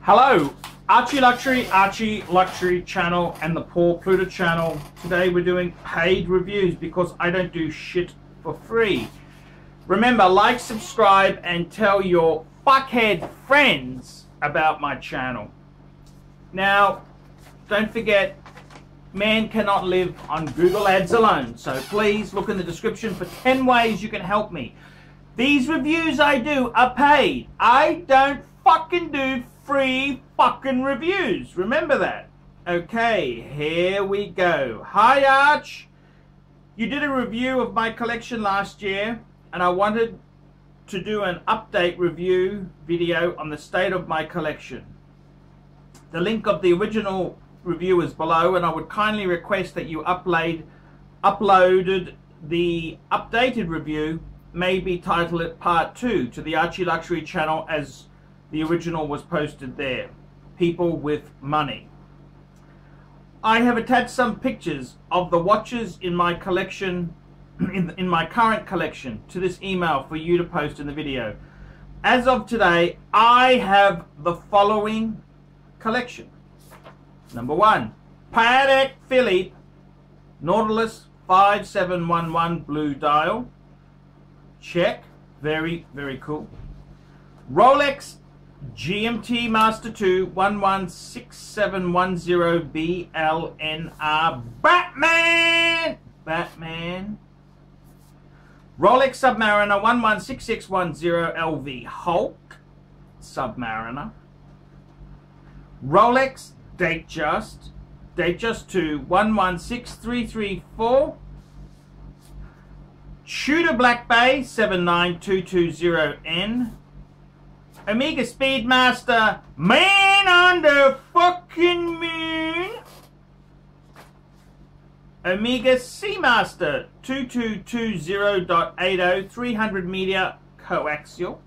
Hello, ArchieLuxury, ArchieLuxury channel and the Paul Pluta channel. Today we're doing paid reviews because I don't do shit for free. Remember, like, subscribe and tell your fuckhead friends about my channel. Now, don't forget, man cannot live on Google Ads alone. So please look in the description for 10 ways you can help me. These reviews I do are paid. I don't fucking do free fucking reviews. Remember that. Okay, here we go. Hi Arch. You did a review of my collection last year and I wanted to do an update review video on the state of my collection. The link of the original review is below, and I would kindly request that you uploaded the updated review, maybe title it part 2 to the ArchieLuxury channel, as the original was posted there. People with money. I have attached some pictures of the watches in my collection, in my current collection, to this email for you to post in the video. As of today, I have the following collection. Number 1, Patek Philippe Nautilus 5711 blue dial. Check. Very, very cool. Rolex GMT Master 2 116710 BLNR Batman. Rolex Submariner 116610 LV Hulk Submariner. Rolex Datejust 2 116334. Shooter Black Bay 79220N. Omega Speedmaster Man on the fucking Moon. Omega Seamaster 2220.80 300 meter coaxial.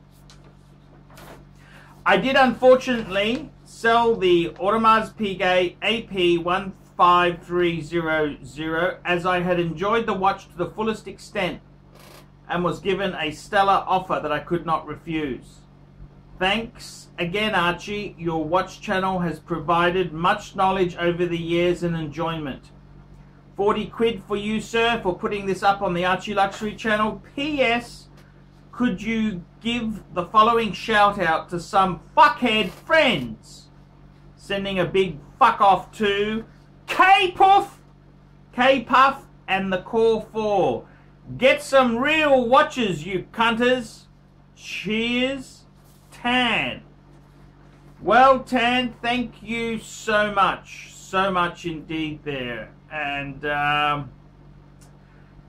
I did unfortunately sell the Organise Piguet AP 15300 as I had enjoyed the watch to the fullest extent and was given a stellar offer that I could not refuse. Thanks again, Archie. Your watch channel has provided much knowledge over the years and enjoyment. 40 quid for you, sir, for putting this up on the ArchieLuxury channel. P.S. Could you give the following shout out to some fuckhead friends? Sending a big fuck off to K-Puff, and the Core 4. Get some real watches, you cunters. Cheers, Tan. Well, Tan, thank you so much indeed there. And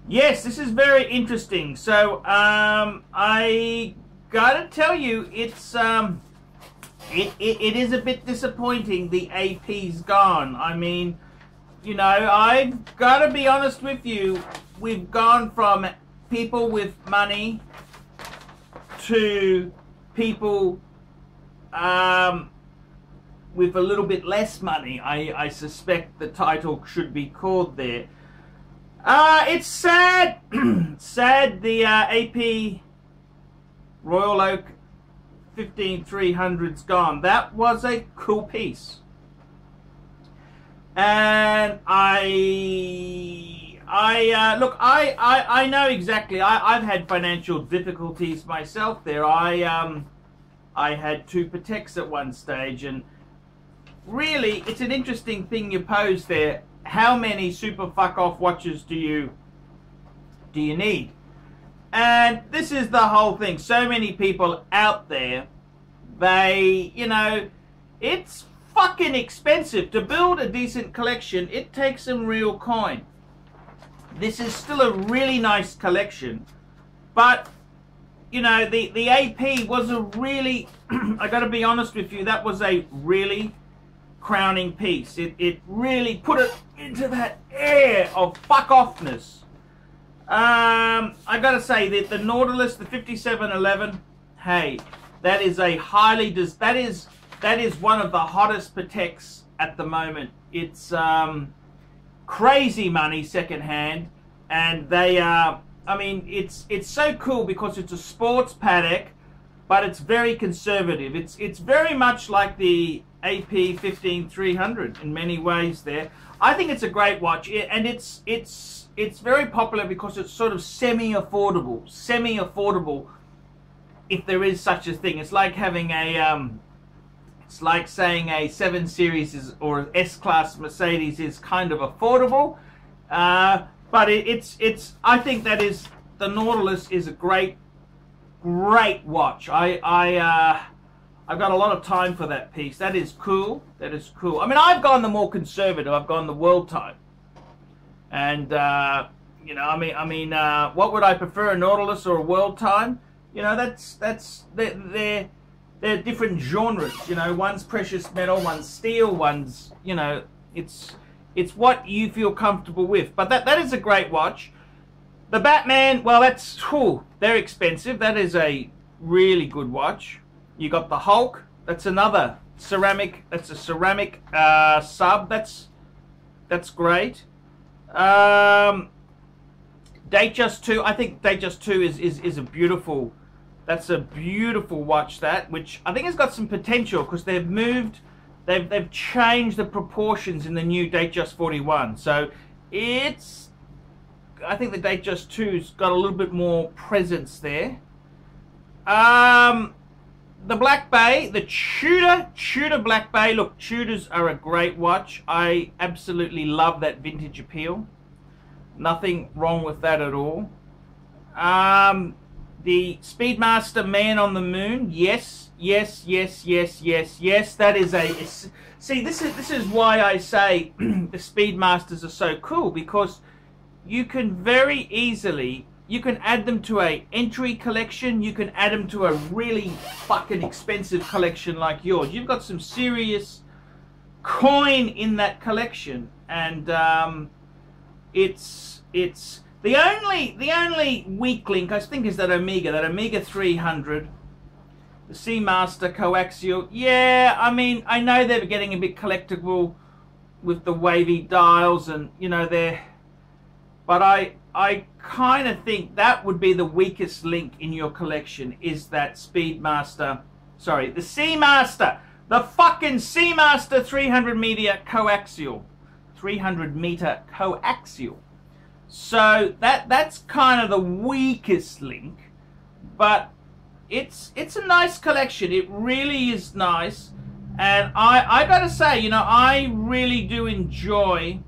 yes, this is very interesting. So I gotta tell you, it's it is a bit disappointing the AP's gone. I mean, you know, I've got to be honest with you. We've gone from people with money to people with a little bit less money. I suspect the title should be called there. It's sad. Sad the AP Royal Oak 15300's gone. That was a cool piece. And look, I know exactly. I've had financial difficulties myself there. I had 2 Pateks at one stage, and really, it's an interesting thing you pose there. How many super fuck off watches do you need? And this is the whole thing. So many people out there, they, you know, it's fucking expensive to build a decent collection. It takes some real coin. This is still a really nice collection, but you know, the AP was a really I gotta be honest with you, that was a really crowning piece. It really put it into that air of fuck offness. I gotta say that the Nautilus, the 5711, hey, that is a highly that is one of the hottest Pateks at the moment. It's crazy money secondhand, and they are, I mean, it's so cool because it's a sports Patek but it's very conservative. It's very much like the AP 15300 in many ways there. I think it's a great watch, and it's very popular because it's sort of semi-affordable, if there is such a thing. It's like having a it's like saying a 7 Series or an S-Class Mercedes is kind of affordable, but I think that is, the Nautilus is a great watch. I've got a lot of time for that piece. That is cool. That is cool. I mean, I've gone the more conservative. I've gone the world time, and you know, I mean, what would I prefer, a Nautilus or a world time? You know, they're different genres. You know, one's precious metal, one's steel, one's, you know, it's what you feel comfortable with. But that is a great watch. The Batman, well, that's, they're expensive. That is a really good watch. You got the Hulk. That's another ceramic. That's a ceramic sub. That's great. Datejust 2. I think Datejust 2 is a beautiful. That's a beautiful watch. That, which I think has got some potential because they've moved. They've changed the proportions in the new Datejust 41. So it's. I think the Datejust 2's got a little bit more presence there. The Black Bay, the Tudor Black Bay. Look, Tudors are a great watch. I absolutely love that vintage appeal. Nothing wrong with that at all. The Speedmaster Man on the Moon. Yes. That is a. See, this is why I say the Speedmasters are so cool, because you can very easily, you can add them to a entry collection, you can add them to a really fucking expensive collection like yours. You've got some serious coin in that collection, and it's the only weak link I think is that Omega 300, the Seamaster coaxial. Yeah, I mean, I know they're getting a bit collectible with the wavy dials, and you know, they're. But I kind of think that would be the weakest link in your collection, is that Speedmaster, sorry, the Seamaster, the fucking Seamaster 300 meter coaxial. So that's kind of the weakest link, but it's a nice collection. It really is nice, and I gotta say, you know, I really do enjoy.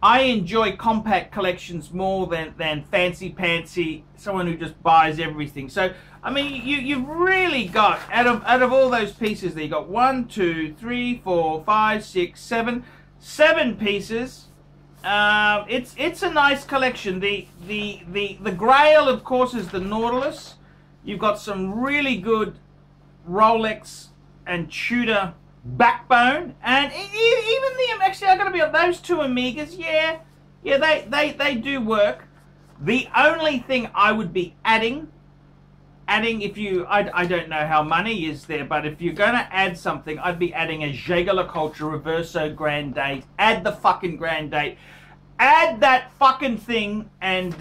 I enjoy compact collections more than fancy pantsy, someone who just buys everything. So, I mean, you've really got, out of all those pieces there, you got 1, 2, 3, 4, 5, 6, 7 pieces. It's a nice collection. The Grail, of course, is the Nautilus. You've got some really good Rolex and Tudor backbone, and even the, actually, I gotta be honest, those two Omegas, yeah, they do work. The only thing I would be adding if you, I don't know how money is there, but if you're gonna add something, I'd be adding a Jaeger-LeCoultre Reverso Grand Date. Add the fucking Grand Date, add that fucking thing, and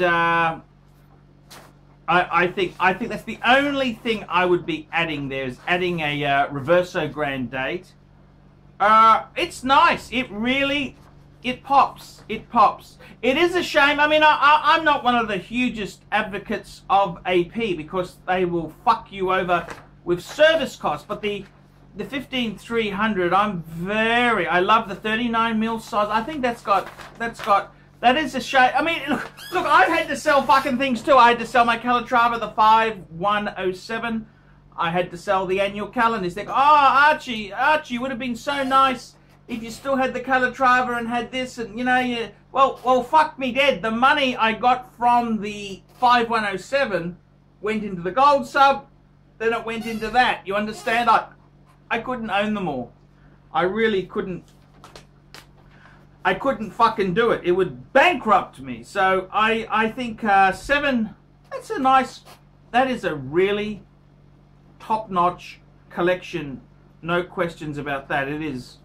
I think that's the only thing I would be adding there, is adding a Reverso Grand Date. It's nice. It really, it pops. It pops. It is a shame. I mean, I'm not one of the hugest advocates of AP, because they will fuck you over with service costs. But the 15300, I love the 39mm size. I think that is a shame. I mean, look, I've had to sell fucking things too. I had to sell my Calatrava, the 5107. I had to sell the annual calendars. They go, oh, Archie, would have been so nice if you still had the Calatrava and had this, and you know, well, fuck me dead. The money I got from the 5107 went into the gold sub, then it went into that. You understand? I couldn't own them all. I really couldn't. I couldn't fucking do it. It would bankrupt me. So I think 7. That's a nice. That is a really top-notch collection. No questions about that. It is.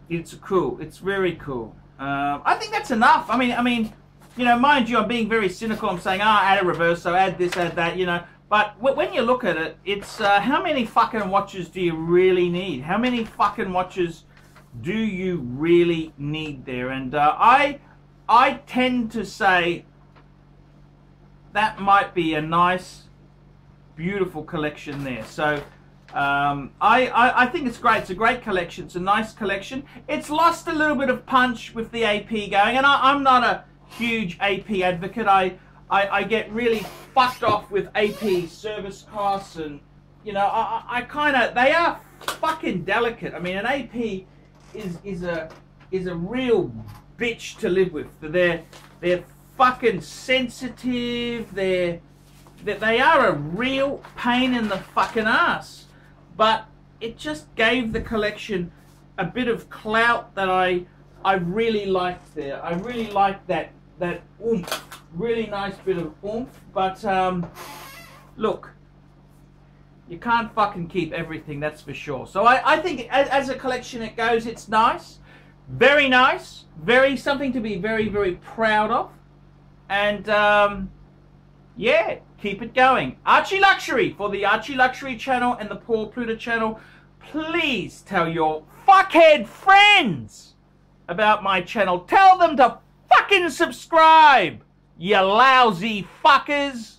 It's cool. It's very cool. I think that's enough. I mean, you know, mind you, I'm being very cynical. I'm saying, add a Reverso, add this, add that. You know, But when you look at it, it's how many fucking watches do you really need? How many fucking watches do you really need there? And I tend to say that might be a nice, beautiful collection there. So I think it's great. It's a great collection. It's a nice collection. It's lost a little bit of punch with the AP going, and I'm not a huge AP advocate. I get really fucked off with AP service costs, and you know, I kind of, they are fucking delicate. I mean, an AP is a real bitch to live with. They're fucking sensitive. They are a real pain in the fucking ass. But it just gave the collection a bit of clout that I really liked there. I really liked that oomph. Really nice bit of oomph. But look, you can't fucking keep everything, that's for sure. So I think as a collection it goes, it's nice. Very nice. Very something to be very, very proud of. And yeah, keep it going. ArchieLuxury for the ArchieLuxury channel and the Paul Pluta channel. Please tell your fuckhead friends about my channel. Tell them to fucking subscribe, you lousy fuckers.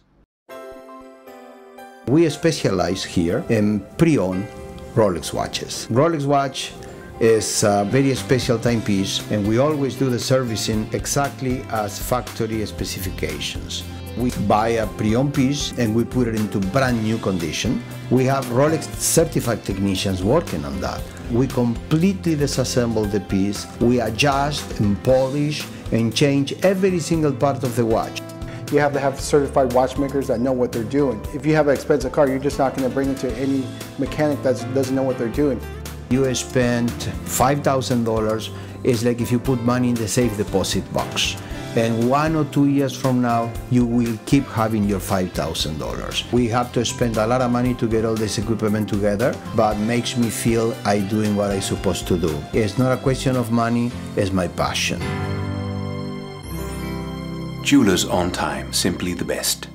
We specialize here in pre-owned Rolex watches. Rolex watch is a very special timepiece, and we always do the servicing exactly as factory specifications. We buy a pre-owned piece and we put it into brand new condition. We have Rolex certified technicians working on that. We completely disassemble the piece. We adjust and polish and change every single part of the watch. You have to have certified watchmakers that know what they're doing. If you have an expensive car, you're just not going to bring it to any mechanic that doesn't know what they're doing. You spend $5,000, it's like if you put money in the safe deposit box. And 1 or 2 years from now, you will keep having your $5,000. We have to spend a lot of money to get all this equipment together, but makes me feel I'm doing what I'm supposed to do. It's not a question of money, it's my passion. Jewelers on time, simply the best.